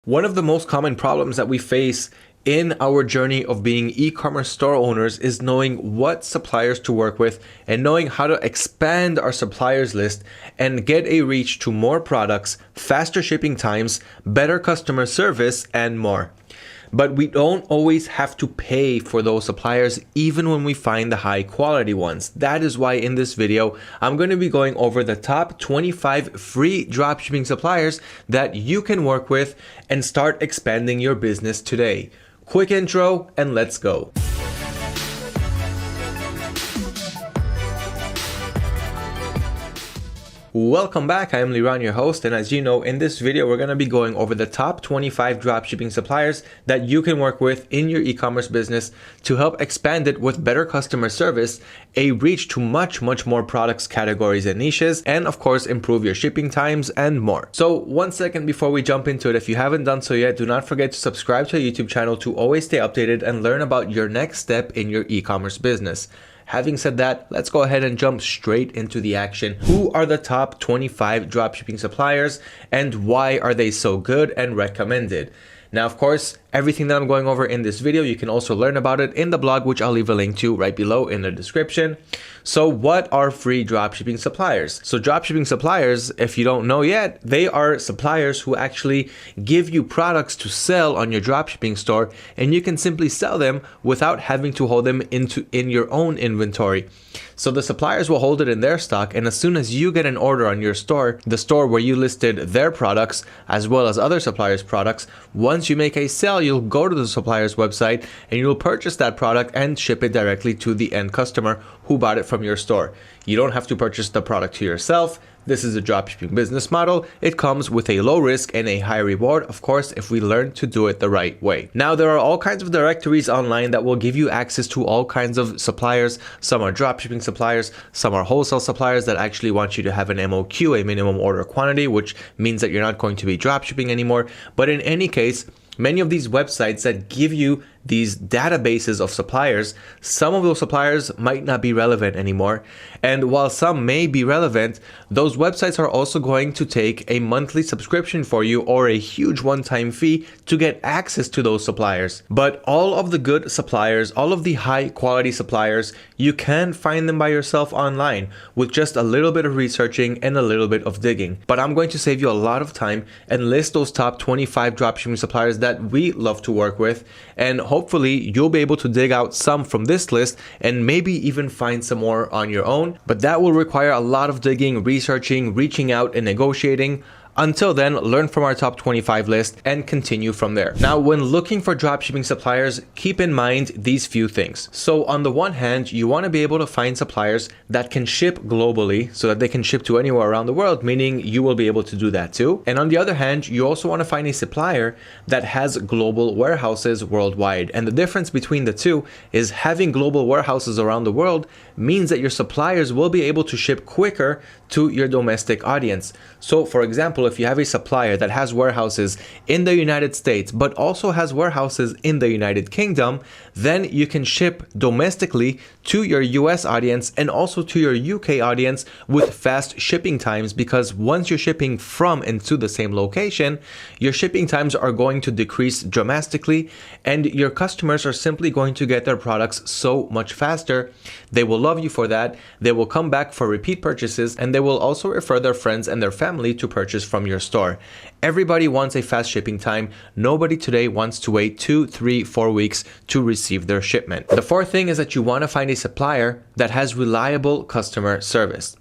One of the most common problems that we face in our journey of being e-commerce store owners is knowing what suppliers to work with and knowing how to expand our suppliers list and get a reach to more products, faster shipping times, better customer service, and more. But we don't always have to pay for those suppliers even when we find the high quality ones. That is why in this video, I'm going to be going over the top 25 free dropshipping suppliers that you can work with and start expanding your business today. Quick intro and let's go. Welcome back, I am Liran, your host, and as you know, in this video we're going to be going over the top 25 dropshipping suppliers that you can work with in your e-commerce business to help expand it with better customer service, a reach to much more products, categories, and niches, and of course improve your shipping times and more. So 1 second before we jump into it, if you haven't done so yet, do not forget to subscribe to our YouTube channel to always stay updated and learn about your next step in your e-commerce business. Having said that, let's go ahead and jump straight into the action. Who are the top 25 dropshipping suppliers and why are they so good and recommended? Now, of course, everything that I'm going over in this video, you can also learn about it in the blog, which I'll leave a link to right below in the description. So what are free dropshipping suppliers? So dropshipping suppliers, if you don't know yet, they are suppliers who actually give you products to sell on your dropshipping store, and you can simply sell them without having to hold them in your own inventory. So the suppliers will hold it in their stock, and as soon as you get an order on your store, the store where you listed their products as well as other suppliers' products, once you make a sale, you'll go to the supplier's website and you'll purchase that product and ship it directly to the end customer who bought it from your store. You don't have to purchase the product to yourself. This is a dropshipping business model. It comes with a low risk and a high reward, of course, if we learn to do it the right way. Now, there are all kinds of directories online that will give you access to all kinds of suppliers. Some are dropshipping suppliers, some are wholesale suppliers that actually want you to have an MOQ, a minimum order quantity, which means that you're not going to be dropshipping anymore. But in any case, many of these websites that give you these databases of suppliers, some of those suppliers might not be relevant anymore. And while some may be relevant, those websites are also going to take a monthly subscription for you or a huge one-time fee to get access to those suppliers. But all of the good suppliers, all of the high quality suppliers, you can find them by yourself online with just a little bit of researching and a little bit of digging. But I'm going to save you a lot of time and list those top 25 dropshipping suppliers that we love to work with, and hopefully you'll be able to dig out some from this list and maybe even find some more on your own. But that will require a lot of digging, researching, reaching out, and negotiating. Until then, learn from our top 25 list and continue from there. Now, when looking for dropshipping suppliers, keep in mind these few things. So on the one hand, you want to be able to find suppliers that can ship globally so that they can ship to anywhere around the world, meaning you will be able to do that too. And on the other hand, you also want to find a supplier that has global warehouses worldwide. And the difference between the two is having global warehouses around the world means that your suppliers will be able to ship quicker to your domestic audience. So for example, if you have a supplier that has warehouses in the United States, but also has warehouses in the United Kingdom, then you can ship domestically to your US audience and also to your UK audience with fast shipping times, because once you're shipping from and to the same location, your shipping times are going to decrease dramatically and your customers are simply going to get their products so much faster. They will love you for that. They will come back for repeat purchases, and they will also refer their friends and their family to purchase from your store. Everybody wants a fast shipping time. Nobody today wants to wait 2, 3, 4 weeks to receive their shipment. The fourth thing is that you want to find a supplier that has reliable customer service.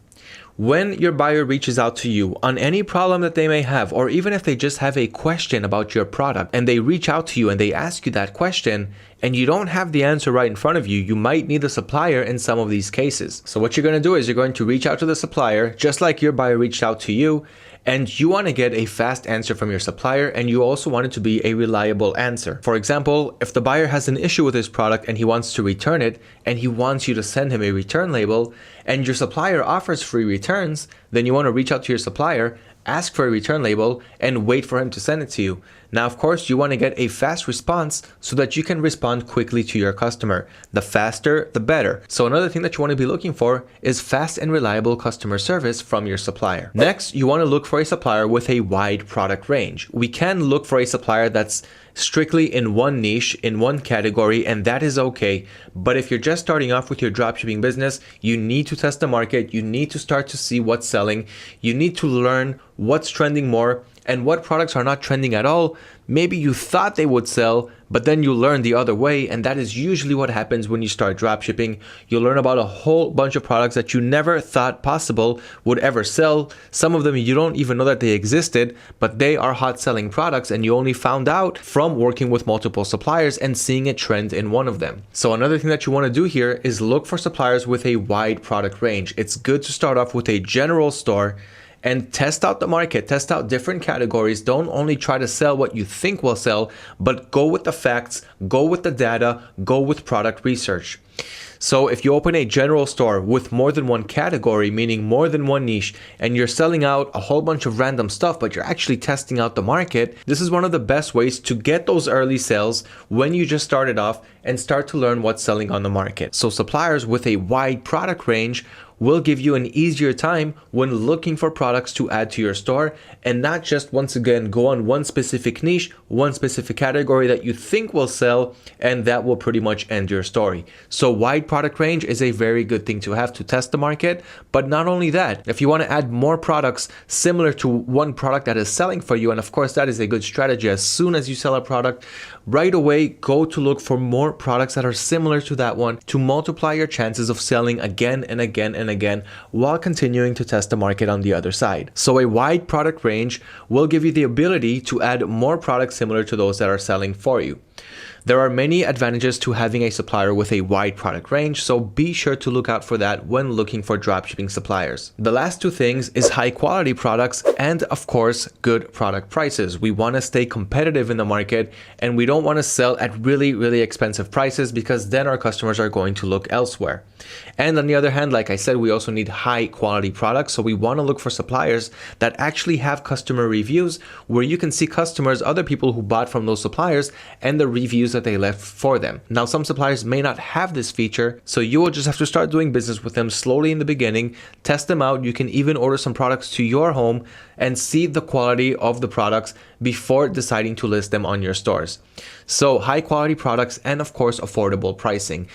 When your buyer reaches out to you on any problem that they may have, or even if they just have a question about your product and they reach out to you and they ask you that question and you don't have the answer right in front of you, you might need a supplier in some of these cases. So what you're going to do is you're going to reach out to the supplier just like your buyer reached out to you, and you want to get a fast answer from your supplier, and you also want it to be a reliable answer. For example, if the buyer has an issue with his product and he wants to return it and he wants you to send him a return label and your supplier offers free returns, then you want to reach out to your supplier, ask for a return label, and wait for him to send it to you. Now, of course, you want to get a fast response so that you can respond quickly to your customer. The faster, the better. So another thing that you want to be looking for is fast and reliable customer service from your supplier. Next, you want to look for a supplier with a wide product range. We can look for a supplier that's strictly in one niche, in one category, and that is okay. But if you're just starting off with your dropshipping business, you need to test the market. You need to start to see what's selling. You need to learn what's trending more and what products are not trending at all. Maybe you thought they would sell, but then you learn the other way, and that is usually what happens when you start dropshipping. You learn about a whole bunch of products that you never thought possible would ever sell. Some of them you don't even know that they existed, but they are hot selling products, and you only found out from working with multiple suppliers and seeing a trend in one of them. So another thing that you want to do here is look for suppliers with a wide product range. It's good to start off with a general store and test out the market, test out different categories. Don't only try to sell what you think will sell, but go with the facts, go with the data, go with product research. So if you open a general store with more than one category, meaning more than one niche, and you're selling out a whole bunch of random stuff, but you're actually testing out the market, this is one of the best ways to get those early sales when you just started off and start to learn what's selling on the market. So suppliers with a wide product range will give you an easier time when looking for products to add to your store, and not just once again go on one specific niche, one specific category that you think will sell, and that will pretty much end your story. So wide product range is a very good thing to have to test the market. But not only that, if you want to add more products similar to one product that is selling for you, and of course that is a good strategy, as soon as you sell a product, right away go to look for more products that are similar to that one to multiply your chances of selling again and again and again while continuing to test the market on the other side. So a wide product range will give you the ability to add more products similar to those that are selling for you. There are many advantages to having a supplier with a wide product range, so be sure to look out for that when looking for dropshipping suppliers. The last two things is high quality products and of course good product prices. We want to stay competitive in the market, and we don't want to sell at really expensive prices, because then our customers are going to look elsewhere. And on the other hand, like I said, we also need high quality products, so we want to look for suppliers that actually have customer reviews where you can see customers, other people who bought from those suppliers, and the reviews that they left for them. Now, some suppliers may not have this feature, so you will just have to start doing business with them slowly in the beginning, test them out. You can even order some products to your home and see the quality of the products before deciding to list them on your stores. So high quality products and of course affordable pricing.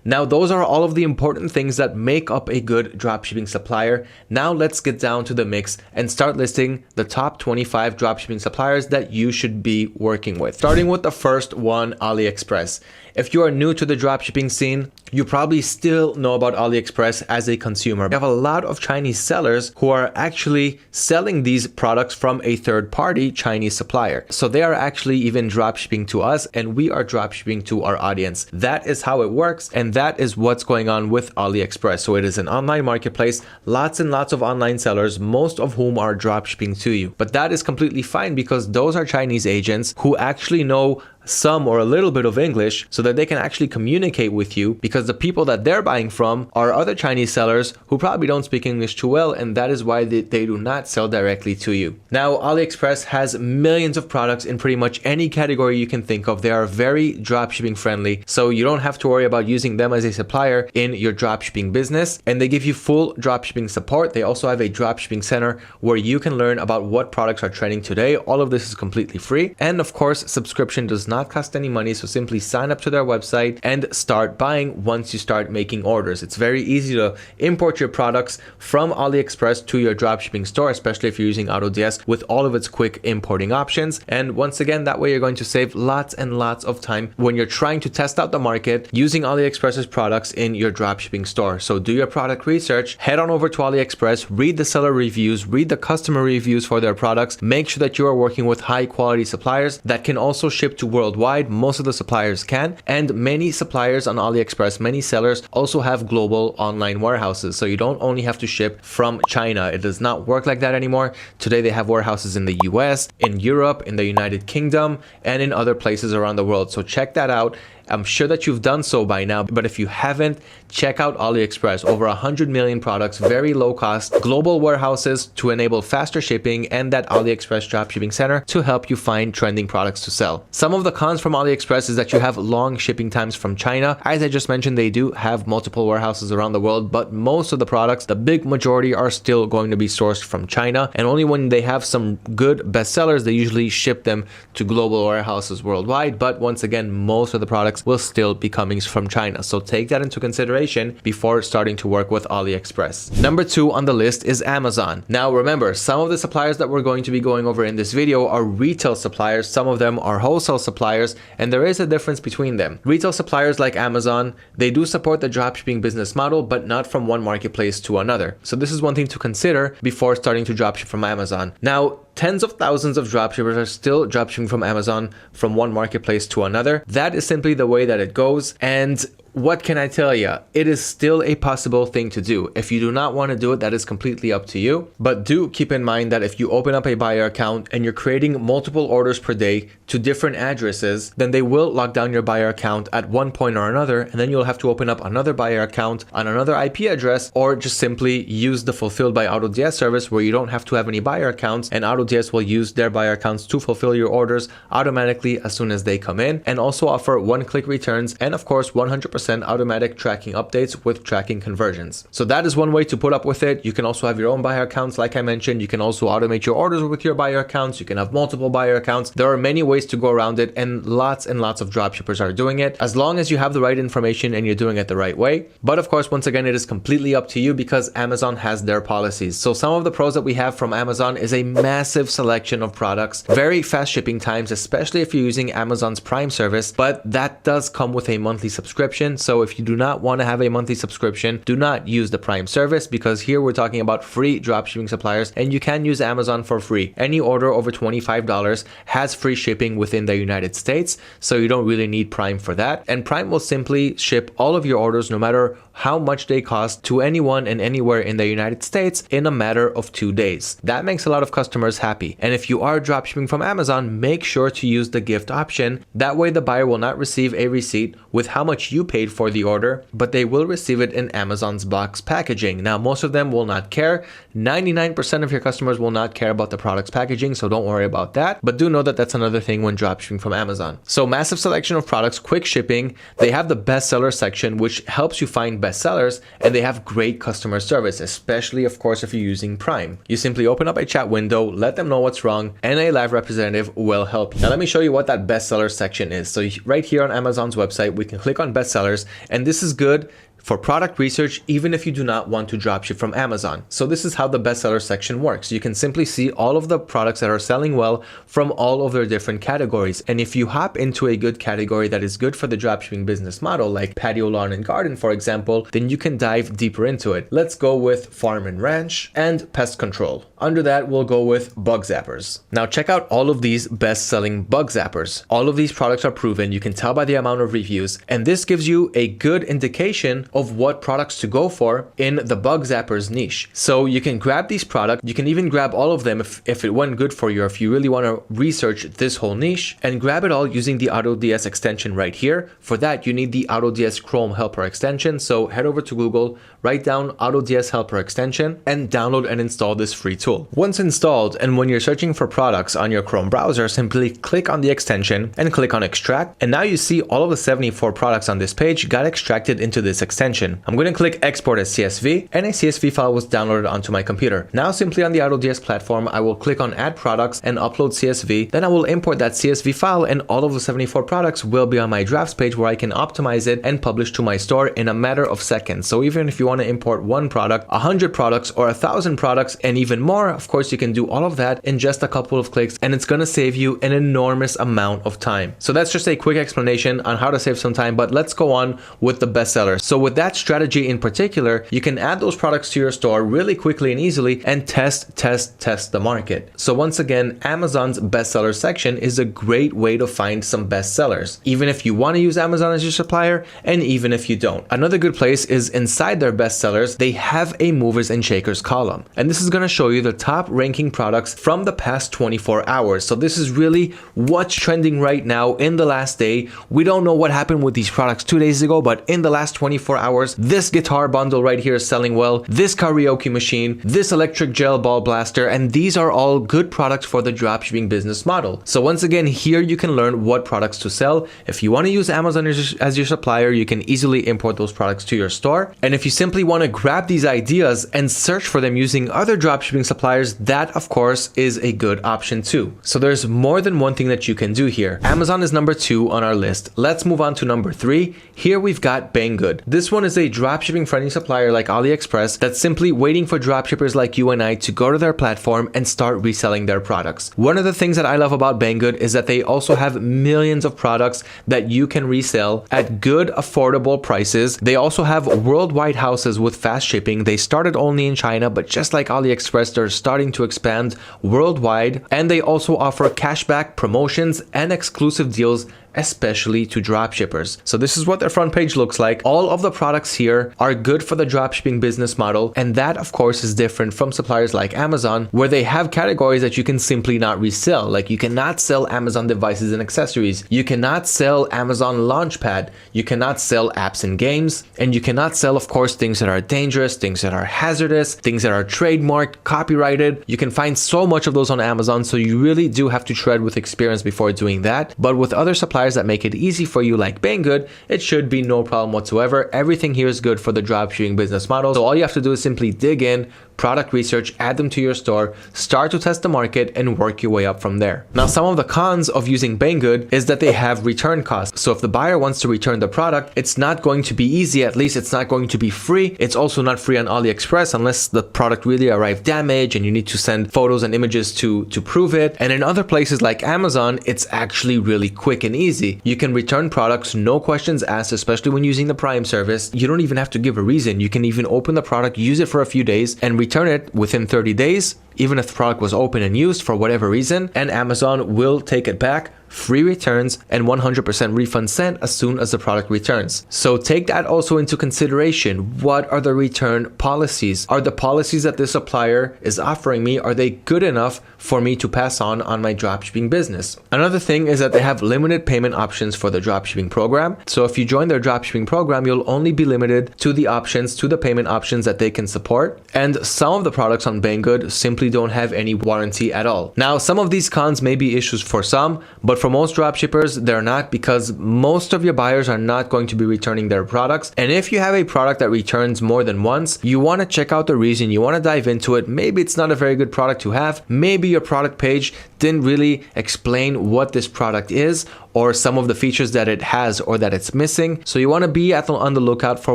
Now, those are all of the important things that make up a good dropshipping supplier. Now let's get down to the mix and start listing the top 25 dropshipping suppliers that you should be working with. Starting with the first one, AliExpress. If you are new to the dropshipping scene, you probably still know about AliExpress as a consumer. We have a lot of Chinese sellers who are actually selling these products from a third-party Chinese supplier. So they are actually even dropshipping to us, and we are dropshipping to our audience. That is how it works, and that is what's going on with AliExpress. So it is an online marketplace, lots and lots of online sellers, most of whom are dropshipping to you. But that is completely fine, because those are Chinese agents who actually know some or a little bit of English, so that they can actually communicate with you, because the people that they're buying from are other Chinese sellers who probably don't speak English too well, and that is why they do not sell directly to you. Now, AliExpress has millions of products in pretty much any category you can think of. They are very dropshipping friendly, so you don't have to worry about using them as a supplier in your dropshipping business, and they give you full dropshipping support. They also have a dropshipping center where you can learn about what products are trending today. All of this is completely free, and of course, subscription does not cost any money, so simply sign up to their website and start buying once you start making orders. It's very easy to import your products from AliExpress to your dropshipping store, especially if you're using AutoDS with all of its quick importing options. And once again, that way you're going to save lots and lots of time when you're trying to test out the market using AliExpress's products in your dropshipping store. So do your product research, head on over to AliExpress, read the seller reviews, read the customer reviews for their products, make sure that you are working with high quality suppliers that can also ship to worldwide. Most of the suppliers can, and many suppliers on AliExpress, many sellers also have global online warehouses, so you don't only have to ship from China. It does not work like that anymore. Today they have warehouses in the US, in Europe, in the United Kingdom, and in other places around the world. So check that out. I'm sure that you've done so by now, but if you haven't, check out AliExpress. Over 100 million products, very low cost, global warehouses to enable faster shipping, and that AliExpress dropshipping center to help you find trending products to sell. Some of the cons from AliExpress is that you have long shipping times from China. As I just mentioned, they do have multiple warehouses around the world, but most of the products, the big majority, are still going to be sourced from China, and only when they have some good bestsellers, they usually ship them to global warehouses worldwide. But once again, most of the products will still be coming from China, so take that into consideration before starting to work with AliExpress. Number 2 on the list is Amazon. Now remember, some of the suppliers that we're going to be going over in this video are retail suppliers, some of them are wholesale suppliers, and there is a difference between them. Retail suppliers like Amazon, they do support the dropshipping business model, but not from one marketplace to another. So this is one thing to consider before starting to dropship from Amazon. Now, tens of thousands of dropshippers are still dropshipping from Amazon from one marketplace to another. That is simply the way that it goes. And what can I tell you? It is still a possible thing to do. If you do not want to do it, that is completely up to you. But do keep in mind that if you open up a buyer account and you're creating multiple orders per day to different addresses, then they will lock down your buyer account at one point or another, and then you'll have to open up another buyer account on another IP address, or just simply use the Fulfilled by AutoDS service where you don't have to have any buyer accounts, and AutoDS will use their buyer accounts to fulfill your orders automatically as soon as they come in, and also offer one-click returns and of course 100% automatic tracking updates with tracking conversions. So that is one way to put up with it. You can also have your own buyer accounts like I mentioned. You can also automate your orders with your buyer accounts. You can have multiple buyer accounts. There are many ways to go around it, and lots of dropshippers are doing it, as long as you have the right information and you're doing it the right way. But of course, once again, it is completely up to you because Amazon has their policies. So some of the pros that we have from Amazon is a massive selection of products, very fast shipping times, especially if you're using Amazon's Prime service, but that does come with a monthly subscription. So if you do not want to have a monthly subscription, do not use the Prime service, because here we're talking about free dropshipping suppliers and you can use Amazon for free. Any order over $25 has free shipping within the United States, so you don't really need Prime for that. And Prime will simply ship all of your orders, no matter how much they cost, to anyone and anywhere in the United States in a matter of 2 days. That makes a lot of customers happy. And if you are dropshipping from Amazon, make sure to use the gift option. That way the buyer will not receive a receipt with how much you paid for the order, but they will receive it in Amazon's box packaging. Now, most of them will not care. 99% of your customers will not care about the product's packaging, so don't worry about that. But do know that that's another thing when dropshipping from Amazon. So massive selection of products, quick shipping. They have the bestseller section, which helps you find bestsellers, and they have great customer service, especially of course if you're using Prime. You simply open up a chat window, let them know what's wrong, and a live representative will help you. Now let me show you what that bestseller section is. So right here on Amazon's website, we can click on bestsellers, and this is good for product research, even if you do not want to dropship from Amazon. So this is how the bestseller section works. You can simply see all of the products that are selling well from all of their different categories. And if you hop into a good category that is good for the dropshipping business model, like patio, lawn and garden, for example, then you can dive deeper into it. Let's go with farm and ranch and pest control. Under that, we'll go with bug zappers. Now check out all of these best-selling bug zappers. All of these products are proven. You can tell by the amount of reviews, and this gives you a good indication of what products to go for in the bug zappers niche. So you can grab these products. You can even grab all of them if it went good for you, or if you really want to research this whole niche, and grab it all using the AutoDS extension right here. For that, you need the AutoDS Chrome Helper extension. So head over to Google, write down AutoDS Helper extension, and download and install this free tool. Once installed, and when you're searching for products on your Chrome browser, simply click on the extension and click on extract. And now you see all of the 74 products on this page got extracted into this extension. I'm going to click export as CSV, and a CSV file was downloaded onto my computer. Now simply on the AutoDS platform, I will click on add products and upload CSV. Then I will import that CSV file, and all of the 74 products will be on my drafts page where I can optimize it and publish to my store in a matter of seconds. So even if you want to import one product, 100 products, or 1,000 products, and even more, of course, you can do all of that in just a couple of clicks, and it's going to save you an enormous amount of time. So that's just a quick explanation on how to save some time, but let's go on with the bestsellers. So with with that strategy in particular, you can add those products to your store really quickly and easily and test the market. So once again, Amazon's bestseller section is a great way to find some bestsellers, even if you want to use Amazon as your supplier and even if you don't. Another good place is inside their bestsellers, they have a movers and shakers column. And this is going to show you the top ranking products from the past 24 hours. So this is really what's trending right now in the last day. We don't know what happened with these products 2 days ago, but in the last 24 hours, this guitar bundle right here is selling well, this karaoke machine, this electric gel ball blaster, and these are all good products for the dropshipping business model. So once again, here you can learn what products to sell. If you want to use Amazon as your supplier, you can easily import those products to your store. And if you simply want to grab these ideas and search for them using other dropshipping suppliers, that of course is a good option too. So there's more than one thing that you can do here. Amazon is number 2 on our list. Let's move on to number 3. Here we've got Banggood. This one is a dropshipping friendly supplier like AliExpress that's simply waiting for dropshippers like you and I to go to their platform and start reselling their products. One of the things that I love about Banggood is that they also have millions of products that you can resell at good, affordable prices. They also have worldwide houses with fast shipping. They started only in China, but just like AliExpress, they're starting to expand worldwide. And they also offer cashback, promotions, and exclusive deals, especially to dropshippers. So this is what their front page looks like. All of the products here are good for the dropshipping business model, and that of course is different from suppliers like Amazon, where they have categories that you can simply not resell. Like you cannot sell Amazon devices and accessories, you cannot sell Amazon Launchpad, you cannot sell apps and games, and you cannot sell of course things that are dangerous, things that are hazardous, things that are trademarked, copyrighted. You can find so much of those on Amazon, so you really do have to tread with experience before doing that. But with other suppliers that make it easy for you like Banggood, it should be no problem whatsoever. Everything here is good for the dropshipping business model. So all you have to do is simply dig in, product research, add them to your store, start to test the market, and work your way up from there. Now, some of the cons of using Banggood is that they have return costs. So if the buyer wants to return the product, it's not going to be easy. At least it's not going to be free. It's also not free on AliExpress unless the product really arrived damaged and you need to send photos and images to prove it. And in other places like Amazon, it's actually really quick and easy. You can return products, no questions asked, especially when using the Prime service. You don't even have to give a reason. You can even open the product, use it for a few days, and return it within 30 days, even if the product was open and used for whatever reason, and Amazon will take it back, free returns, and 100% refund sent as soon as the product returns. So take that also into consideration. What are the return policies? Are the policies that this supplier is offering me, are they good enough for me to pass on my dropshipping business? Another thing is that they have limited payment options for the dropshipping program. So if you join their dropshipping program, you'll only be limited to the options, to the payment options that they can support. And some of the products on Banggood simply don't have any warranty at all. Now, some of these cons may be issues for some, but for most dropshippers, they're not, because most of your buyers are not going to be returning their products. And if you have a product that returns more than once, you want to check out the reason, you want to dive into it. Maybe it's not a very good product to have. Maybe your product page didn't really explain what this product is, or some of the features that it has or that it's missing. So you want to be on the lookout for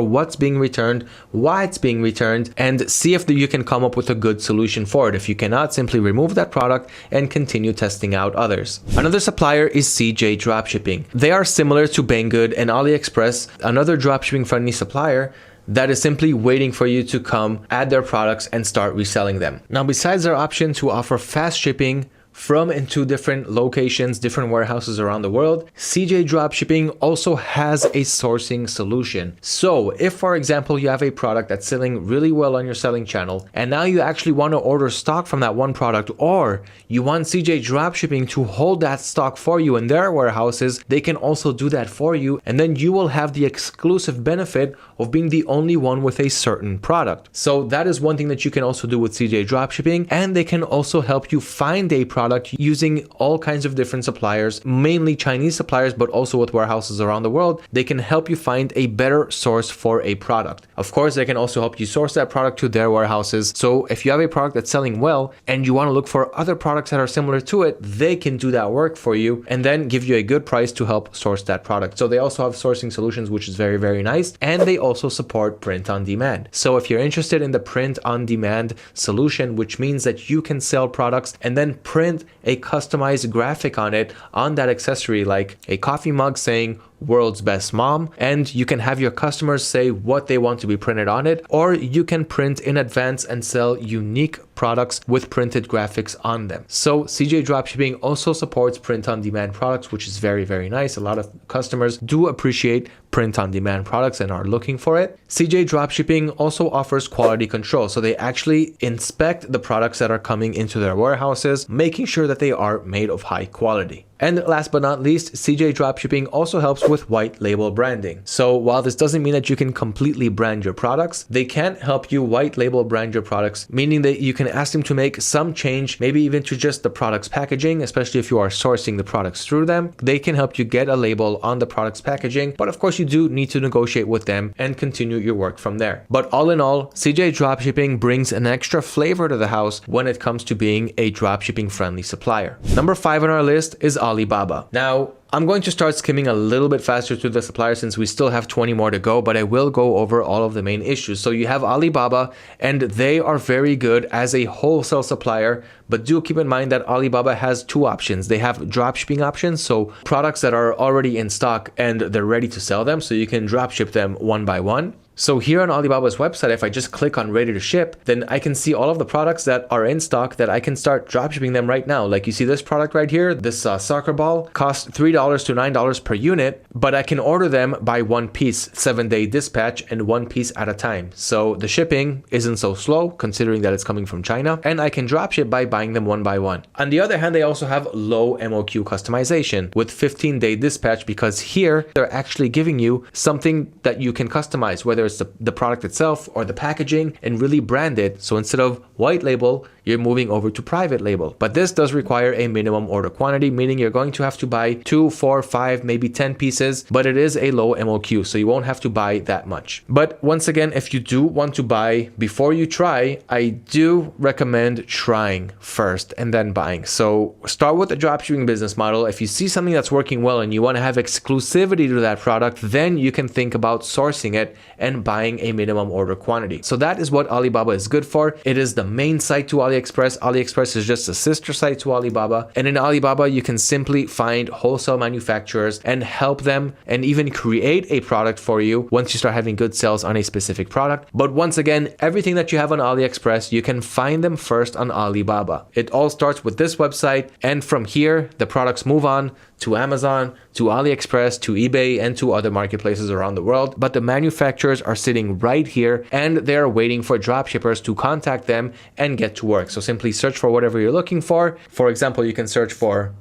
what's being returned, why it's being returned, and see if you can come up with a good solution for it. If you cannot, simply remove that product and continue testing out others. Another supplier is CJ Dropshipping. They are similar to Banggood and AliExpress, another dropshipping friendly supplier that is simply waiting for you to come, add their products, and start reselling them. Now, besides their option to offer fast shipping from and to different locations, different warehouses around the world, CJ Dropshipping also has a sourcing solution. So if, for example, you have a product that's selling really well on your selling channel, and now you actually want to order stock from that one product, or you want CJ Dropshipping to hold that stock for you in their warehouses, they can also do that for you, and then you will have the exclusive benefit of being the only one with a certain product. So that is one thing that you can also do with CJ Dropshipping, and they can also help you find a product using all kinds of different suppliers, mainly Chinese suppliers, but also with warehouses around the world. They can help you find a better source for a product. Of course, they can also help you source that product to their warehouses. So if you have a product that's selling well and you want to look for other products that are similar to it, they can do that work for you and then give you a good price to help source that product. So they also have sourcing solutions, which is very, very nice. And they also support print on demand. So if you're interested in the print on demand solution, which means that you can sell products and then print a customized graphic on it, on that accessory, like a coffee mug saying world's best mom, and you can have your customers say what they want to be printed on it, or you can print in advance and sell unique products with printed graphics on them. So CJ Dropshipping also supports print-on-demand products, which is very, very nice. A lot of customers do appreciate print-on-demand products and are looking for it. CJ Dropshipping also offers quality control. So they actually inspect the products that are coming into their warehouses, making sure that they are made of high quality. And last but not least, CJ Dropshipping also helps with white label branding. So while this doesn't mean that you can completely brand your products, they can help you white label brand your products, meaning that you can ask them to make some change, maybe even to just the product's packaging, especially if you are sourcing the products through them. They can help you get a label on the product's packaging, but of course you do need to negotiate with them and continue your work from there. But all in all, CJ Dropshipping brings an extra flavor to the house when it comes to being a dropshipping friendly supplier. Number 5 on our list is Alibaba. Now, I'm going to start skimming a little bit faster through the suppliers since we still have 20 more to go, but I will go over all of the main issues. So you have Alibaba, and they are very good as a wholesale supplier, but do keep in mind that Alibaba has two options. They have dropshipping options, so products that are already in stock and they're ready to sell them, so you can dropship them one by one. So here on Alibaba's website, if I just click on ready to ship, then I can see all of the products that are in stock that I can start dropshipping them right now. Like you see this product right here, this soccer ball costs $3 to $9 per unit, but I can order them by one piece, 7-day dispatch and one piece at a time. So the shipping isn't so slow considering that it's coming from China, and I can dropship by buying them one by one. On the other hand, they also have low MOQ customization with 15-day dispatch, because here they're actually giving you something that you can customize, whether it's the product itself or the packaging, and really brand it. So instead of white label, you're moving over to private label. But this does require a minimum order quantity, meaning you're going to have to buy 2, 4, 5, maybe 10 pieces, but it is a low MOQ, so you won't have to buy that much. But once again, if you do want to buy before you try, I do recommend trying first and then buying. So start with the dropshipping business model. If you see something that's working well and you want to have exclusivity to that product, then you can think about sourcing it and buying a minimum order quantity. So that is what Alibaba is good for. It is the main site to AliExpress. AliExpress is just a sister site to Alibaba. And in Alibaba, you can simply find wholesale manufacturers and help them and even create a product for you once you start having good sales on a specific product. But once again, everything that you have on AliExpress, you can find them first on Alibaba. It all starts with this website, and from here, the products move on to Amazon, to AliExpress, to eBay, and to other marketplaces around the world. But the manufacturers are sitting right here, and they're waiting for dropshippers to contact them and get to work. So simply search for whatever you're looking for. For example, you can search for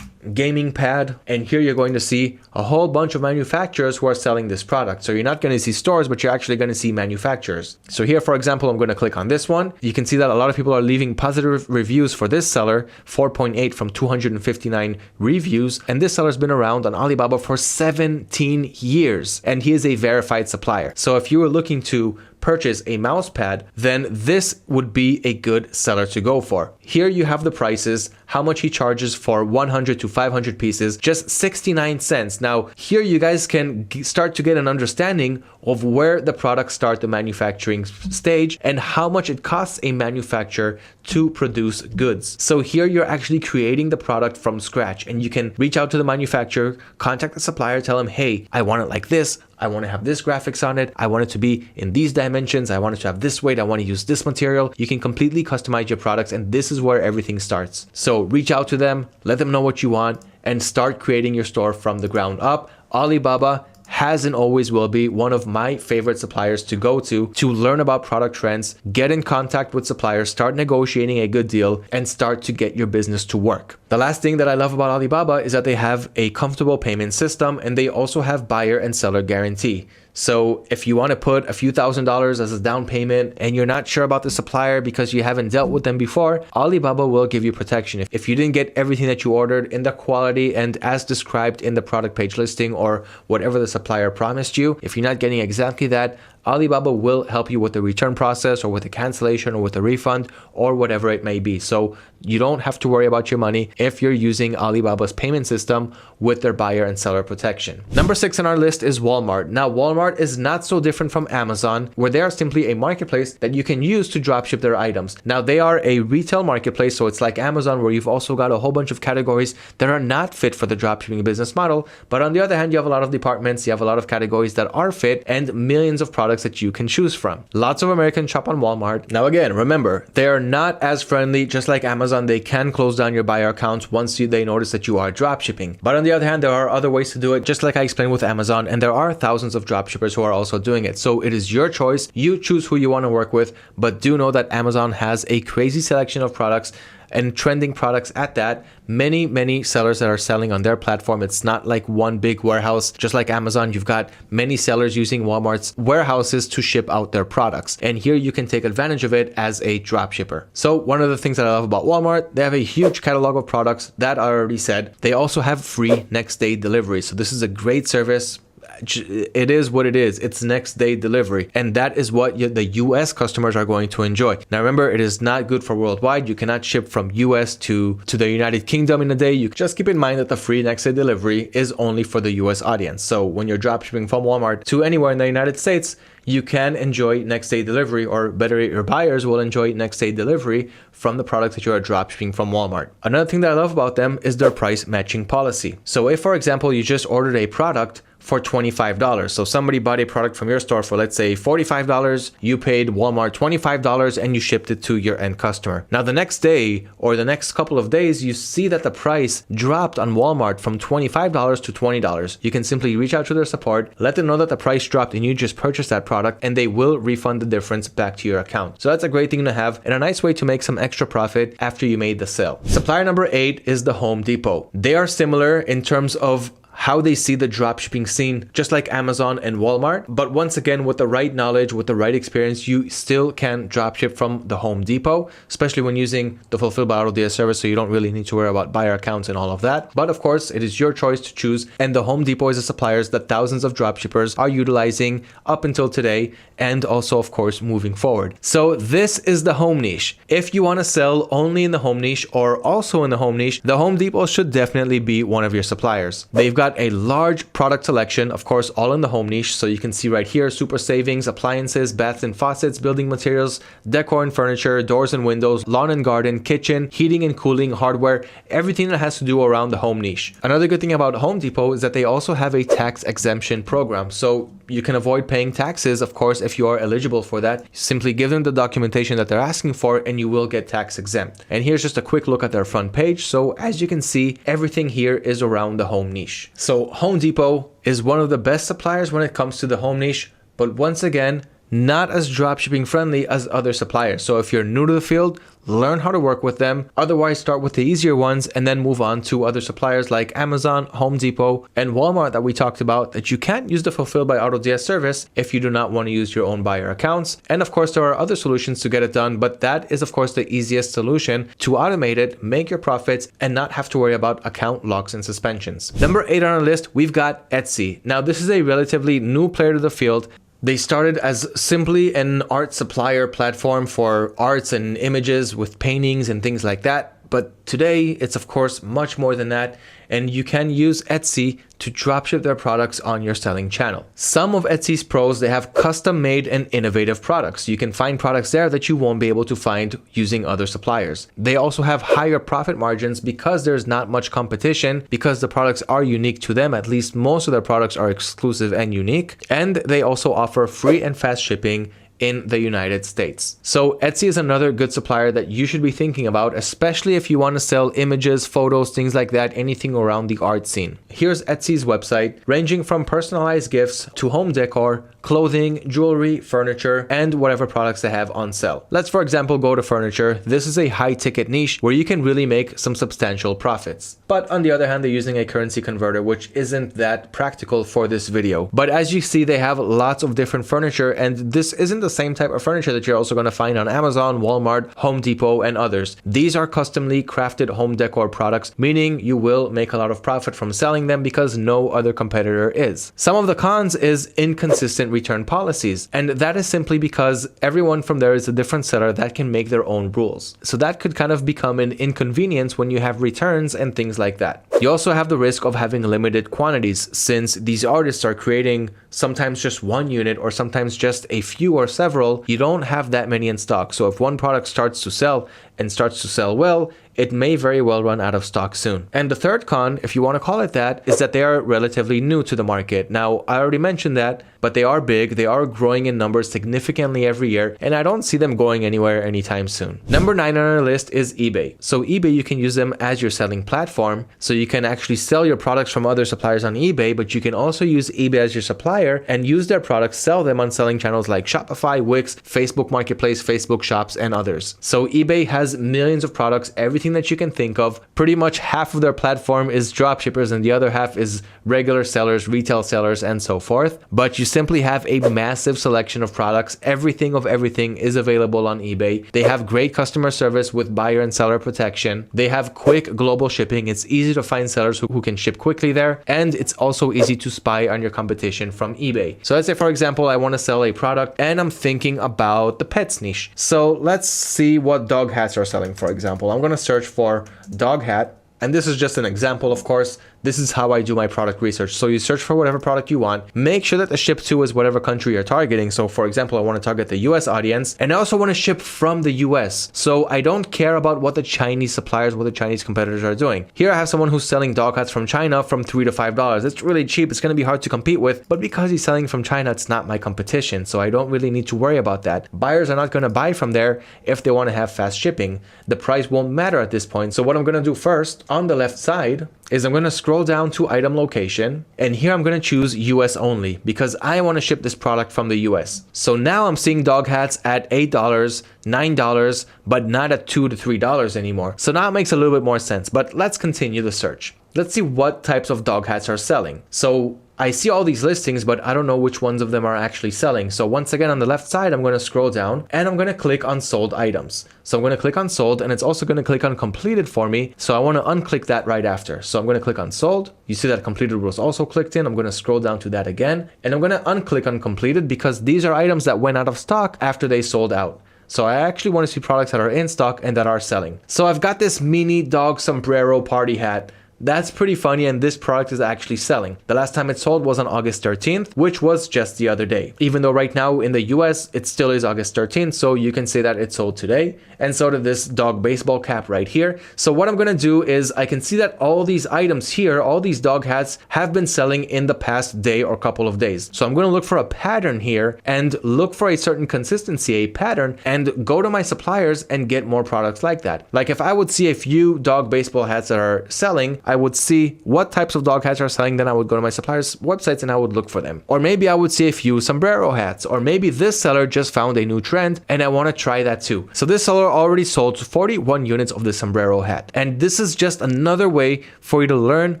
gaming pad, and here you're going to see a whole bunch of manufacturers who are selling this product. So you're not going to see stores, but you're actually going to see manufacturers. So here, for example, I'm going to click on this one. You can see that a lot of people are leaving positive reviews for this seller, 4.8 from 259 reviews. And this seller's been around on Alibaba for 17 years, and he is a verified supplier. So if you were looking to purchase a mouse pad, then this would be a good seller to go for. Here you have the prices, how much he charges for 100 to 500 pieces, just 69 cents. Now here you guys can start to get an understanding of where the products start the manufacturing stage and how much it costs a manufacturer to produce goods. So here you're actually creating the product from scratch, and you can reach out to the manufacturer, contact the supplier, tell him, hey, I want it like this. I want to have this graphics on it. I want it to be in these dimensions. I want it to have this weight. I want to use this material. You can completely customize your products, and this is where everything starts. So reach out to them, let them know what you want, and start creating your store from the ground up. Alibaba has and always will be one of my favorite suppliers to go to learn about product trends, get in contact with suppliers, start negotiating a good deal, and start to get your business to work. The last thing that I love about Alibaba is that they have a comfortable payment system, and they also have buyer and seller guarantee. So if you want to put a few $1,000s as a down payment and you're not sure about the supplier because you haven't dealt with them before, Alibaba will give you protection. If you didn't get everything that you ordered in the quality and as described in the product page listing or whatever the supplier promised you, if you're not getting exactly that, Alibaba will help you with the return process or with the cancellation or with the refund or whatever it may be. So You don't have to worry about your money if you're using Alibaba's payment system with their buyer and seller protection. Number 6 on our list is Walmart. Now, Walmart is not so different from Amazon, where they are simply a marketplace that you can use to dropship their items. Now, they are a retail marketplace, so it's like Amazon, where you've also got a whole bunch of categories that are not fit for the dropshipping business model. But on the other hand, you have a lot of departments, you have a lot of categories that are fit, and millions of products that you can choose from. Lots of Americans shop on Walmart. Now, again, remember, they are not as friendly. Just like Amazon, they can close down your buyer accounts once they notice that you are dropshipping. But on the other hand, there are other ways to do it, just like I explained with Amazon, and there are thousands of dropshippers who are also doing it. So it is your choice. You choose who you want to work with, but do know that Amazon has a crazy selection of products and trending products at that. Many sellers that are selling on their platform. It's not like one big warehouse. Just like Amazon, you've got many sellers using Walmart's warehouses to ship out their products. And here you can take advantage of it as a dropshipper. So one of the things that I love about Walmart, they have a huge catalog of products that I already said. They also have free next day delivery. So this is a great service. It is what it is. It's next day delivery, and that is what the US customers are going to enjoy. Now remember, it is not good for worldwide. You cannot ship from US to the United Kingdom in a day. You just keep in mind that the free next day delivery is only for the US audience. So when you're dropshipping from Walmart to anywhere in the United States, you can enjoy next day delivery, or better, your buyers will enjoy next day delivery from the products that you are dropshipping from Walmart. Another thing that I love about them is their price matching policy. So if, for example, you just ordered a product for $25. So somebody bought a product from your store for, let's say, $45. You paid Walmart $25 and you shipped it to your end customer. Now the next day or the next couple of days, you see that the price dropped on Walmart from $25 to $20. You can simply reach out to their support, let them know that the price dropped and you just purchased that product, and they will refund the difference back to your account. So that's a great thing to have and a nice way to make some extra profit after you made the sale. Supplier number 8 is the Home Depot. They are similar in terms of how they see the dropshipping scene, just like Amazon and Walmart. But once again, with the right knowledge, with the right experience, you still can dropship from the Home Depot, especially when using the Fulfilled by AutoDS service, so you don't really need to worry about buyer accounts and all of that. But of course, it is your choice to choose, and the Home Depot is a supplier that thousands of dropshippers are utilizing up until today, and also, of course, moving forward. So this is the home niche. If you want to sell only in the home niche or also in the home niche, the Home Depot should definitely be one of your suppliers. They've got a large product selection, of course, all in the home niche. So you can see right here, super savings, appliances, baths and faucets, building materials, decor and furniture, doors and windows, lawn and garden, kitchen, heating and cooling, hardware, everything that has to do around the home niche. Another good thing about Home Depot is that they also have a tax exemption program. So you can avoid paying taxes, of course, if you are eligible for that. Simply give them the documentation that they're asking for and you will get tax exempt. And here's just a quick look at their front page. So as you can see, everything here is around the home niche. So Home Depot is one of the best suppliers when it comes to the home niche, but once again, not as dropshipping friendly as other suppliers. So if you're new to the field, learn how to work with them. Otherwise, start with the easier ones and then move on to other suppliers like Amazon, Home Depot, and Walmart that we talked about, that you can't use the Fulfilled by AutoDS service if you do not want to use your own buyer accounts. And of course, there are other solutions to get it done, but that is of course the easiest solution to automate it, make your profits, and not have to worry about account locks and suspensions. Number 8 on our list, we've got Etsy. Now, this is a relatively new player to the field. They started as simply an art supplier platform for arts and images with paintings and things like that. But today, it's of course much more than that, and you can use Etsy to dropship their products on your selling channel. Some of Etsy's pros, they have custom-made and innovative products. You can find products there that you won't be able to find using other suppliers. They also have higher profit margins because there's not much competition, because the products are unique to them. At least most of their products are exclusive and unique. And they also offer free and fast shipping in the United States. So Etsy is another good supplier that you should be thinking about, especially if you want to sell images, photos, things like that, anything around the art scene. Here's Etsy's website, ranging from personalized gifts to home decor, clothing, jewelry, furniture, and whatever products they have on sale. Let's, for example, go to furniture. This is a high ticket niche where you can really make some substantial profits. But on the other hand, they're using a currency converter, which isn't that practical for this video. But as you see, they have lots of different furniture, and this isn't the same type of furniture that you're also going to find on Amazon, Walmart, Home Depot, and others. These are customly crafted home decor products, meaning you will make a lot of profit from selling them because no other competitor is. Some of the cons is inconsistent return policies, and that is simply because everyone from there is a different seller that can make their own rules. So that could kind of become an inconvenience when you have returns and things like that. You also have the risk of having limited quantities, since these artists are creating sometimes just one unit or sometimes just a few or several. You don't have that many in stock. So if one product starts to sell and starts to sell well, it may very well run out of stock soon. And the third con, if you want to call it that, is that they are relatively new to the market. Now, I already mentioned that, but they are big, they are growing in numbers significantly every year, and I don't see them going anywhere anytime soon. Number 9 on our list is eBay. So eBay, you can use them as your selling platform. So you can actually sell your products from other suppliers on eBay, but you can also use eBay as your supplier and use their products, sell them on selling channels like Shopify, Wix, Facebook Marketplace, Facebook Shops, and others. So eBay has millions of products, everything that you can think of. Pretty much half of their platform is dropshippers and the other half is regular sellers, retail sellers, and so forth. But you simply have a massive selection of products. Everything of everything is available on eBay. They have great customer service with buyer and seller protection. They have quick global shipping. It's easy to find sellers who can ship quickly there. And it's also easy to spy on your competition from eBay. So let's say, for example, I want to sell a product and I'm thinking about the pets niche. So let's see what dog hats are selling, for example. I'm going to search for dog hat. And this is just an example, of course. This is how I do my product research. So you search for whatever product you want. Make sure that the ship to is whatever country you're targeting. So for example, I want to target the US audience, and I also want to ship from the US. So I don't care about what the Chinese suppliers, what the Chinese competitors are doing. Here I have someone who's selling dog hats from China from $3 to $5. It's really cheap. It's going to be hard to compete with, but because he's selling from China, it's not my competition. So I don't really need to worry about that. Buyers are not going to buy from there if they want to have fast shipping. The price won't matter at this point. So what I'm going to do first on the left side is I'm going to scroll down to item location, and here I'm going to choose US only because I want to ship this product from the US. So now I'm seeing dog hats at $8, $9, but not at $2 to $3 anymore. So now it makes a little bit more sense, but let's continue the search. Let's see what types of dog hats are selling. So I see all these listings, but I don't know which ones of them are actually selling. So once again, on the left side, I'm going to scroll down and I'm going to click on sold items. So I'm going to click on sold, and it's also going to click on completed for me. So I want to unclick that right after. So I'm going to click on sold. You see that completed was also clicked in. I'm going to scroll down to that again, and I'm going to unclick on completed because these are items that went out of stock after they sold out. So I actually want to see products that are in stock and that are selling. So I've got this mini dog sombrero party hat. That's pretty funny, and this product is actually selling. The last time it sold was on August 13th, which was just the other day. Even though right now in the US, it still is August 13th, so you can say that it sold today. And so did this dog baseball cap right here. So what I'm gonna do is I can see that all these items here, all these dog hats have been selling in the past day or couple of days. So I'm gonna look for a pattern here and look for a certain consistency, a pattern, and go to my suppliers and get more products like that. Like if I would see a few dog baseball hats that are selling, I would see what types of dog hats are selling, then I would go to my suppliers' websites and I would look for them. Or maybe I would see a few sombrero hats, or maybe this seller just found a new trend and I want to try that too. So this seller already sold 41 units of the sombrero hat. And this is just another way for you to learn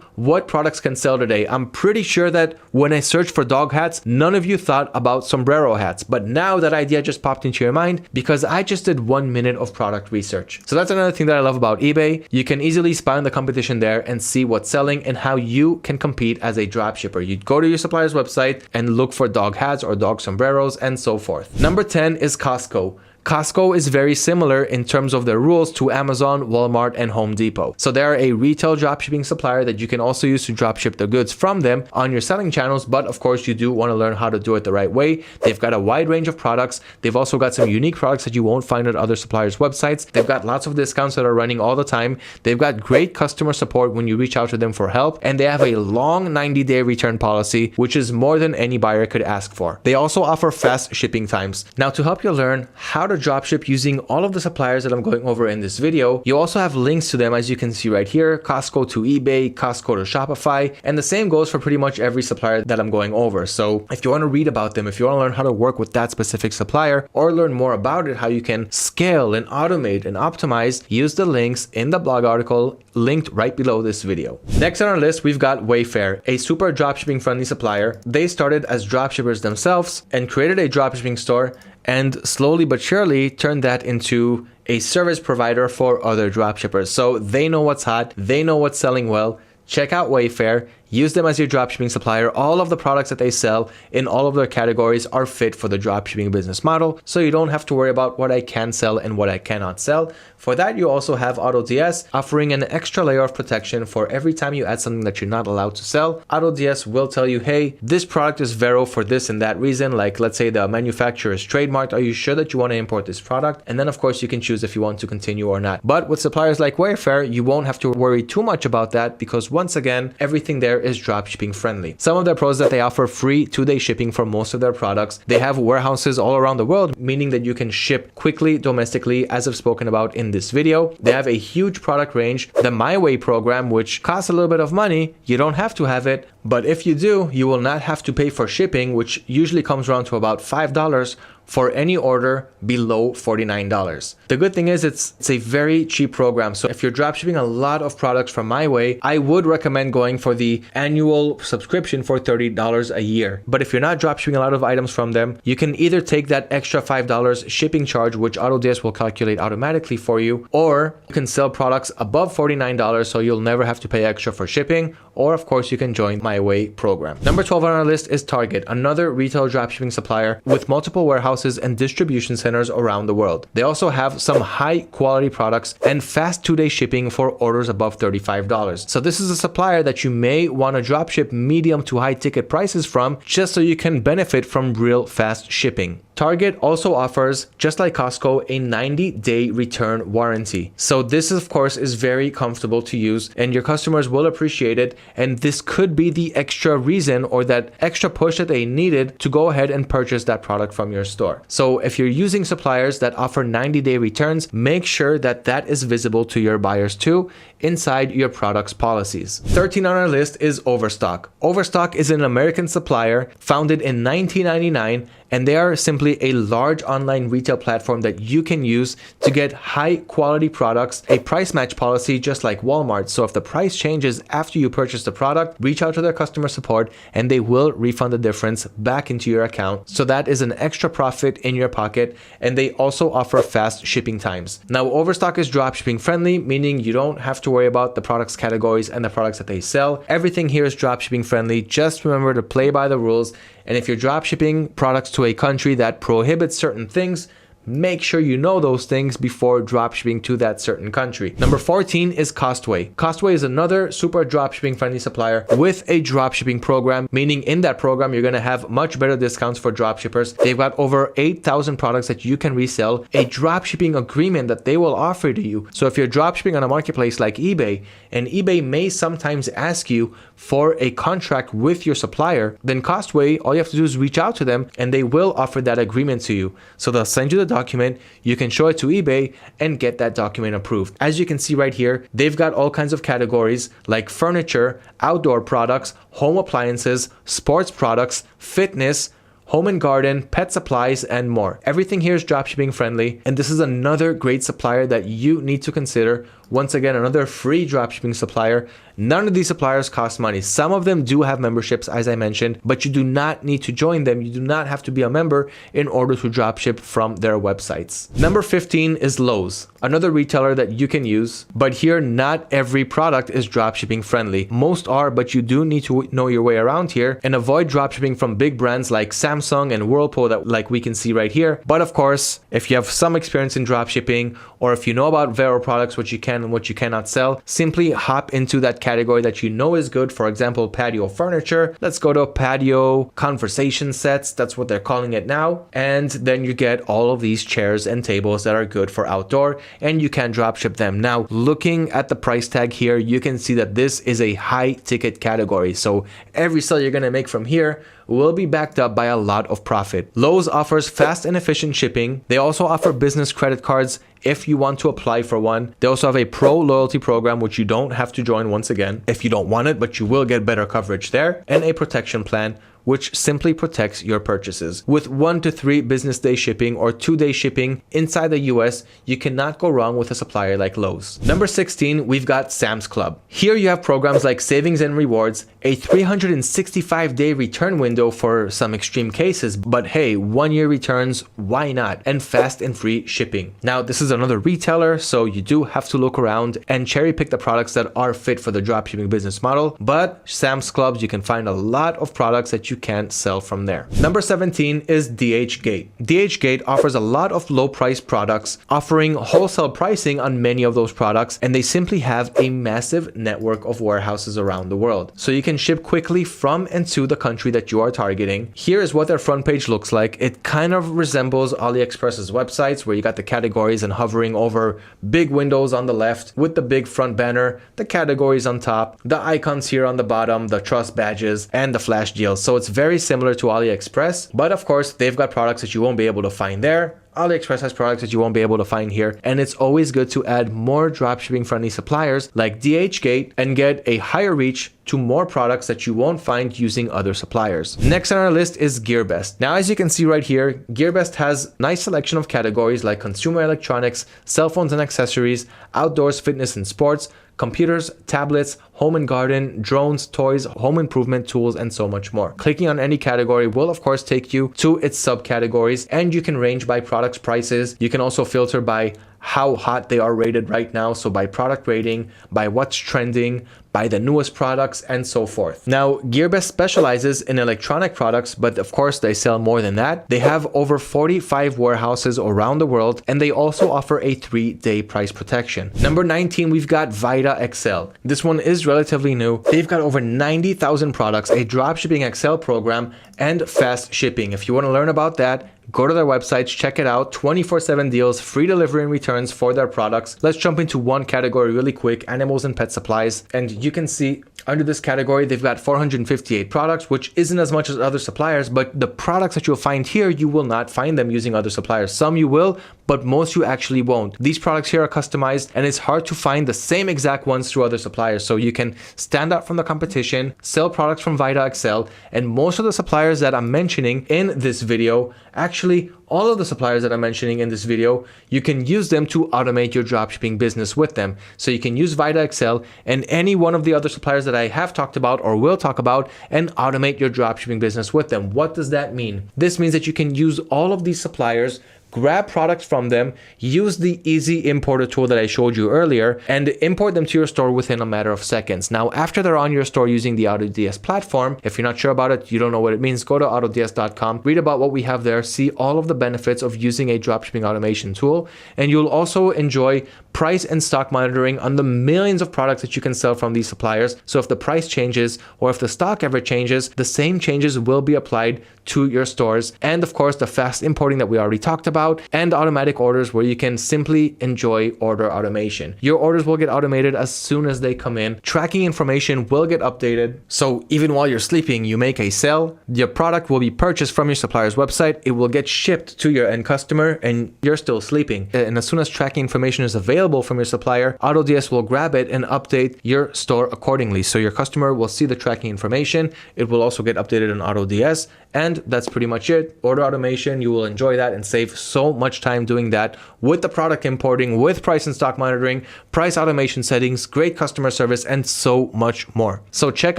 what products can sell today. I'm pretty sure that when I searched for dog hats, none of you thought about sombrero hats, but now that idea just popped into your mind because I just did 1 minute of product research. So that's another thing that I love about eBay. You can easily spy on the competition there and see what's selling and how you can compete as a dropshipper. You'd go to your supplier's website and look for dog hats or dog sombreros and so forth. Number 10 is Costco. Costco is very similar in terms of their rules to Amazon, Walmart, and Home Depot. So they're a retail dropshipping supplier that you can also use to dropship the goods from them on your selling channels. But of course, you do want to learn how to do it the right way. They've got a wide range of products. They've also got some unique products that you won't find at other suppliers' websites. They've got lots of discounts that are running all the time. They've got great customer support when you reach out to them for help. And they have a long 90-day return policy, which is more than any buyer could ask for. They also offer fast shipping times. Now, to help you learn how to dropship using all of the suppliers that I'm going over in this video, you also have links to them, as you can see right here: Costco to eBay, Costco to Shopify, and the same goes for pretty much every supplier that I'm going over. So if you want to read about them, if you want to learn how to work with that specific supplier or learn more about it, how you can scale and automate and optimize, use the links in the blog article linked right below this video. Next on our list, we've got Wayfair, a super dropshipping friendly supplier. They started as dropshippers themselves and created a dropshipping store, and slowly but surely turn that into a service provider for other dropshippers. So they know what's hot, they know what's selling well. Check out Wayfair, use them as your dropshipping supplier. All of the products that they sell in all of their categories are fit for the dropshipping business model, so you don't have to worry about what I can sell and what I cannot sell. For that, you also have AutoDS offering an extra layer of protection for every time you add something that you're not allowed to sell. AutoDS will tell you, hey, this product is Vero for this and that reason. Like, let's say the manufacturer is trademarked. Are you sure that you want to import this product? And then of course you can choose if you want to continue or not. But with suppliers like Wayfair, you won't have to worry too much about that, because once again, everything there is dropshipping friendly. Some of their pros that they offer free 2-day shipping for most of their products. They have warehouses all around the world, meaning that you can ship quickly domestically, as I've spoken about in this video. They have a huge product range. The My Way program, which costs a little bit of money, you don't have to have it, but if you do, you will not have to pay for shipping, which usually comes around to about $5 for any order below $49. The good thing is it's a very cheap program. So if you're dropshipping a lot of products from My Way, I would recommend going for the annual subscription for $30 a year. But if you're not dropshipping a lot of items from them, you can either take that extra $5 shipping charge, which AutoDS will calculate automatically for you, or you can sell products above $49, so you'll never have to pay extra for shipping, or of course you can join My Way program. Number 12 on our list is Target, another retail dropshipping supplier with multiple warehouses and distribution centers around the world. They also have some high quality products and fast 2-day shipping for orders above $35. So this is a supplier that you may want to dropship medium to high ticket prices from, just so you can benefit from real fast shipping. Target also offers, just like Costco, a 90-day return warranty. So this of course is very comfortable to use and your customers will appreciate it, and this could be the extra reason or that extra push that they needed to go ahead and purchase that product from your store. So if you're using suppliers that offer 90-day returns, make sure that that is visible to your buyers too inside your product's policies. 13 on our list is Overstock. Overstock is an American supplier founded in 1999, and they are simply a large online retail platform that you can use to get high quality products, a price match policy just like Walmart. So if the price changes after you purchase the product, reach out to their customer support and they will refund the difference back into your account. So that is an extra profit in your pocket, and they also offer fast shipping times. Now Overstock is dropshipping friendly, meaning you don't have to worry about the products categories and the products that they sell. Everything here is dropshipping friendly. Just remember to play by the rules. And if you're dropshipping products to a country that prohibits certain things, make sure you know those things before dropshipping to that certain country. Number 14 is Costway. Costway is another super dropshipping friendly supplier with a dropshipping program, meaning in that program, you're going to have much better discounts for dropshippers. They've got over 8,000 products that you can resell, a dropshipping agreement that they will offer to you. So if you're dropshipping on a marketplace like eBay, and eBay may sometimes ask you for a contract with your supplier, then Costway, all you have to do is reach out to them and they will offer that agreement to you. So they'll send you the document, you can show it to eBay and get that document approved. As you can see right here, they've got all kinds of categories like furniture, outdoor products, home appliances, sports products, fitness, home and garden, pet supplies, and more. Everything here is dropshipping friendly, and this is another great supplier that you need to consider. Once again, another free dropshipping supplier. None of these suppliers cost money. Some of them do have memberships, as I mentioned, but you do not need to join them. You do not have to be a member in order to dropship from their websites. Number 15 is Lowe's, another retailer that you can use, but here not every product is dropshipping friendly. Most are, but you do need to know your way around here and avoid dropshipping from big brands like Samsung and Whirlpool, that like we can see right here. But of course, if you have some experience in dropshipping, or if you know about Vero products, what you can and what you cannot sell, simply hop into that category that you know is good. For example, patio furniture. Let's go to patio conversation sets. That's what they're calling it now. And then you get all of these chairs and tables that are good for outdoor, and you can drop ship them. Now, looking at the price tag here, you can see that this is a high ticket category. So every sale you're going to make from here will be backed up by a lot of profit. Lowe's offers fast and efficient shipping. They also offer business credit cards if you want to apply for one. They also have a pro loyalty program, which you don't have to join once again if you don't want it, but you will get better coverage there, and a protection plan, which simply protects your purchases. With 1 to 3 business day shipping or 2-day shipping inside the US, you cannot go wrong with a supplier like Lowe's. Number 16, we've got Sam's Club. Here you have programs like savings and rewards, a 365-day return window for some extreme cases, but hey, 1-year returns, why not? And fast and free shipping. Now, this is another retailer, so you do have to look around and cherry pick the products that are fit for the dropshipping business model, but Sam's Clubs, you can find a lot of products that you can't sell from there. Number 17 is DHgate. DHgate offers a lot of low price products, offering wholesale pricing on many of those products, and they simply have a massive network of warehouses around the world. So you can ship quickly from and to the country that you are targeting. Here is what their front page looks like. It kind of resembles AliExpress's websites, where you got the categories and hovering over big windows on the left with the big front banner, the categories on top, the icons here on the bottom, the trust badges, and the flash deals. So it's very similar to AliExpress, but of course they've got products that you won't be able to find there. AliExpress has products that you won't be able to find here, and it's always good to add more dropshipping friendly suppliers like DHgate and get a higher reach to more products that you won't find using other suppliers. Next on our list is GearBest. Now, as you can see right here, GearBest has a nice selection of categories like consumer electronics, cell phones and accessories, outdoors, fitness and sports, computers, tablets, home and garden, drones, toys, home improvement tools, and so much more. Clicking on any category will of course take you to its subcategories, and you can range by products prices. You can also filter by how hot they are rated right now, so by product rating, by what's trending, by the newest products, and so forth. Now, GearBest specializes in electronic products, but of course they sell more than that. They have over 45 warehouses around the world, and they also offer a 3-day price protection. Number 19, we've got Vita XL. This one is relatively new. They've got over 90,000 products, a dropshipping Excel program, and fast shipping. If you want to learn about that, go to their websites, check it out. 24/7 deals, free delivery and returns for their products. Let's jump into one category really quick, animals and pet supplies. And you can see under this category, they've got 458 products, which isn't as much as other suppliers, but the products that you'll find here, you will not find them using other suppliers. Some you will, but most you actually won't. These products here are customized, and it's hard to find the same exact ones through other suppliers. So you can stand out from the competition, sell products from Vita XL, and most of the suppliers that I'm mentioning in this video, actually all of the suppliers that I'm mentioning in this video, you can use them to automate your dropshipping business with them. So you can use Vita XL and any one of the other suppliers that I have talked about or will talk about and automate your dropshipping business with them. What does that mean? This means that you can use all of these suppliers, grab products from them, use the easy importer tool that I showed you earlier, and import them to your store within a matter of seconds. Now, after they're on your store using the AutoDS platform, if you're not sure about it, you don't know what it means, go to autods.com, read about what we have there, see all of the benefits of using a dropshipping automation tool, and you'll also enjoy price and stock monitoring on the millions of products that you can sell from these suppliers. So if the price changes or if the stock ever changes, the same changes will be applied to your stores. And of course, the fast importing that we already talked about, and automatic orders where you can simply enjoy order automation. Your orders will get automated as soon as they come in. Tracking information will get updated. So even while you're sleeping, you make a sale, your product will be purchased from your supplier's website. It will get shipped to your end customer and you're still sleeping. And as soon as tracking information is available from your supplier, AutoDS will grab it and update your store accordingly. So your customer will see the tracking information. It will also get updated on AutoDS. And that's pretty much it. Order automation, you will enjoy that and save so much time doing that with the product importing, with price and stock monitoring, price automation settings, great customer service, and so much more. So check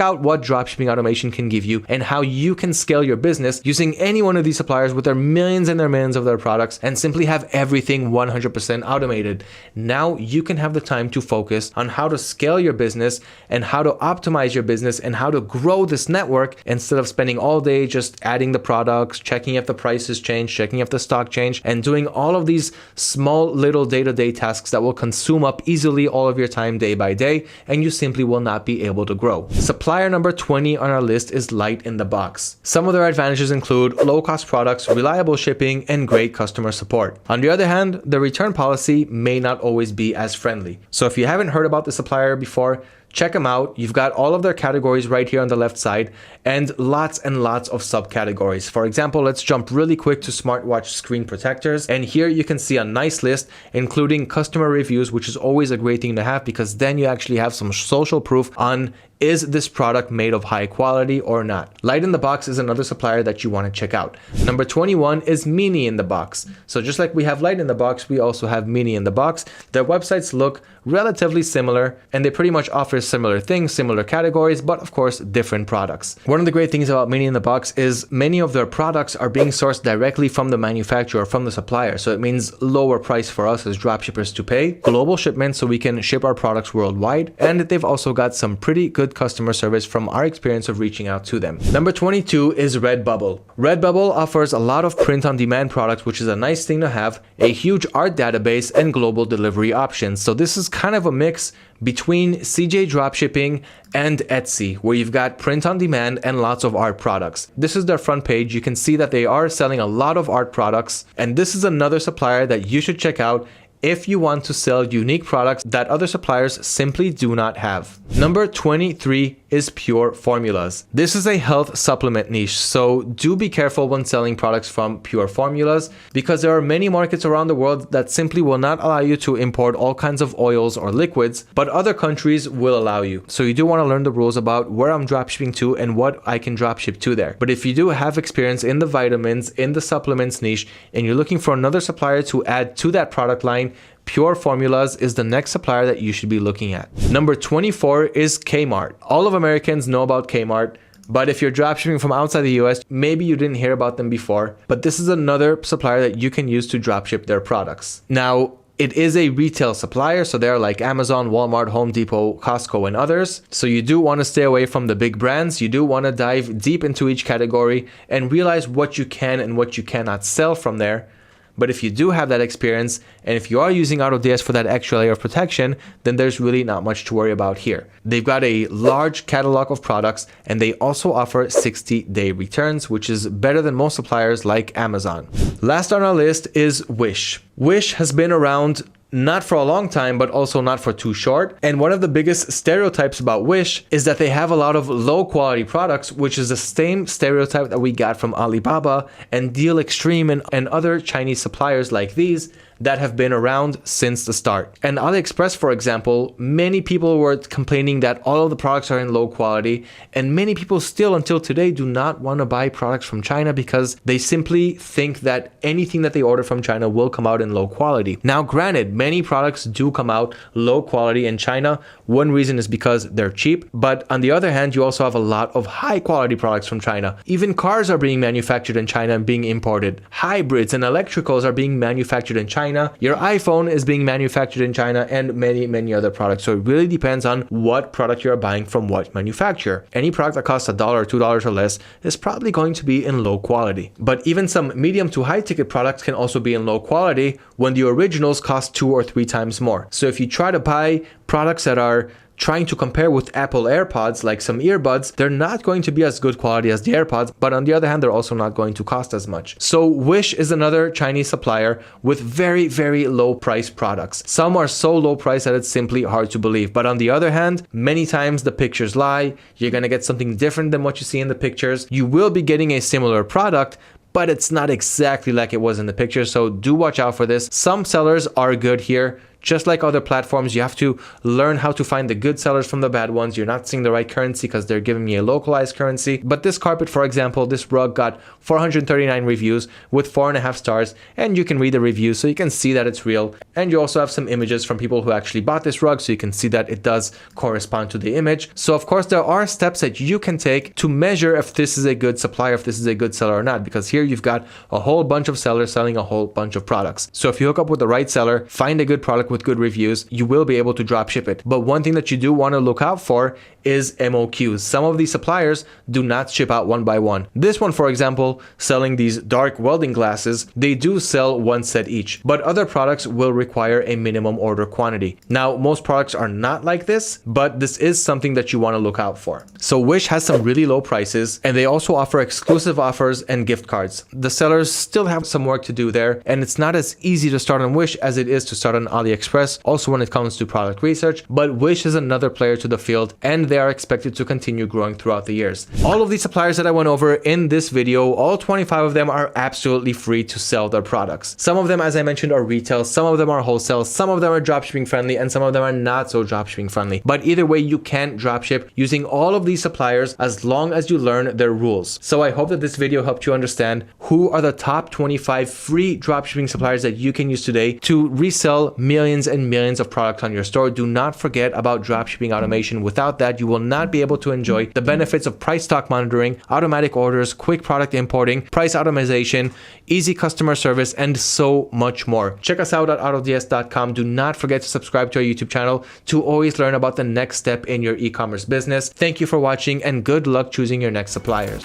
out what dropshipping automation can give you and how you can scale your business using any one of these suppliers with their millions and their millions of their products and simply have everything 100% automated. Now you can have the time to focus on how to scale your business and how to optimize your business and how to grow this network instead of spending all day just adding the products, checking if the prices change, checking if the stock change, and doing all of these small little day-to-day tasks that will consume up easily all of your time day by day, and you simply will not be able to grow. Supplier number 20 on our list is Light in the Box. Some of their advantages include low-cost products, reliable shipping, and great customer support. On the other hand, the return policy may not always be as friendly. So if you haven't heard about the supplier before, check them out. You've got all of their categories right here on the left side and lots of subcategories. For example, let's jump really quick to smartwatch screen protectors. And here you can see a nice list, including customer reviews, which is always a great thing to have because then you actually have some social proof on is this product made of high quality or not. Light in the Box is another supplier that you want to check out. Number 21 is Mini in the Box. So just like we have Light in the Box, we also have Mini in the Box. Their websites look relatively similar and they pretty much offer similar things, similar categories, but of course different products. One of the great things about Mini in the Box is many of their products are being sourced directly from the manufacturer, from the supplier. So it means lower price for us as dropshippers to pay, global shipments so we can ship our products worldwide, and they've also got some pretty good customer service from our experience of reaching out to them. Number 22 is Redbubble. Redbubble offers a lot of print-on-demand products, which is a nice thing to have, a huge art database, and global delivery options. So this is kind of a mix between CJ Dropshipping and Etsy, where you've got print on demand and lots of art products. This is their front page. You can see that they are selling a lot of art products, and this is another supplier that you should check out if you want to sell unique products that other suppliers simply do not have. Number 23 is Pure Formulas. This is a health supplement niche, so do be careful when selling products from Pure Formulas because there are many markets around the world that simply will not allow you to import all kinds of oils or liquids, but other countries will allow you. So you do want to learn the rules about where I'm dropshipping to and what I can dropship to there. But if you do have experience in the vitamins, in the supplements niche, and you're looking for another supplier to add to that product line, Pure Formulas is the next supplier that you should be looking at. Number 24 is Kmart. All of Americans know about Kmart, but if you're dropshipping from outside the US, maybe you didn't hear about them before, but this is another supplier that you can use to dropship their products. Now, it is a retail supplier, so they're like Amazon, Walmart, Home Depot, Costco, and others. So you do want to stay away from the big brands. You do want to dive deep into each category and realize what you can and what you cannot sell from there. But if you do have that experience, and if you are using AutoDS for that extra layer of protection, then there's really not much to worry about here. They've got a large catalog of products, and they also offer 60-day returns, which is better than most suppliers like Amazon. Last on our list is Wish. Wish has been around not for a long time, but also not for too short. And one of the biggest stereotypes about Wish is that they have a lot of low quality products, which is the same stereotype that we got from Alibaba and Deal Extreme and other Chinese suppliers like these that have been around since the start. And AliExpress, for example, many people were complaining that all of the products are in low quality, and many people still until today do not want to buy products from China because they simply think that anything that they order from China will come out in low quality. Now, granted, many products do come out low quality in China. One reason is because they're cheap, but on the other hand, you also have a lot of high quality products from China. Even cars are being manufactured in China and being imported. Hybrids and electricals are being manufactured in China. Your iPhone is being manufactured in China, and many other products. So it really depends on what product you're buying from what manufacturer. Any product that costs $1 or $2 or less is probably going to be in low quality. But even some medium to high ticket products can also be in low quality when the originals cost 2 or 3 times more. So if you try to buy products that are trying to compare with Apple AirPods, like some earbuds, they're not going to be as good quality as the AirPods, but on the other hand, they're also not going to cost as much. So Wish is another Chinese supplier with very low price products. Some are so low price that it's simply hard to believe. But on the other hand, many times the pictures lie. You're going to get something different than what you see in the pictures. You will be getting a similar product, but it's not exactly like it was in the picture. So do watch out for this. Some sellers are good here. Just like other platforms, you have to learn how to find the good sellers from the bad ones. You're not seeing the right currency because they're giving me a localized currency. But this carpet, for example, this rug got 439 reviews with 4.5 stars, and you can read the reviews so you can see that it's real. And you also have some images from people who actually bought this rug, so you can see that it does correspond to the image. So of course, there are steps that you can take to measure if this is a good supplier, if this is a good seller or not, because here you've got a whole bunch of sellers selling a whole bunch of products. So if you hook up with the right seller, find a good product with good reviews, you will be able to drop ship it. But one thing that you do want to look out for is MOQs. Some of these suppliers do not ship out one by one. This one, for example, selling these dark welding glasses, they do sell one set each, but other products will require a minimum order quantity. Now, most products are not like this, but this is something that you want to look out for. So Wish has some really low prices, and they also offer exclusive offers and gift cards. The sellers still have some work to do there, and it's not as easy to start on Wish as it is to start on AliExpress AliExpress, also when it comes to product research, but Wish is another player to the field, and they are expected to continue growing throughout the years. All of these suppliers that I went over in this video, all 25 of them are absolutely free to sell their products. Some of them, as I mentioned, are retail, some of them are wholesale, some of them are dropshipping friendly, and some of them are not so dropshipping friendly. But either way, you can dropship using all of these suppliers as long as you learn their rules. So I hope that this video helped you understand who are the top 25 free dropshipping suppliers that you can use today to resell millions and millions of products on your store. Do not forget about dropshipping automation. Without that, you will not be able to enjoy the benefits of price stock monitoring, automatic orders, quick product importing, price optimization, easy customer service, and so much more. Check us out at autods.com. Do not forget to subscribe to our YouTube channel to always learn about the next step in your e-commerce business. Thank you for watching, and good luck choosing your next suppliers.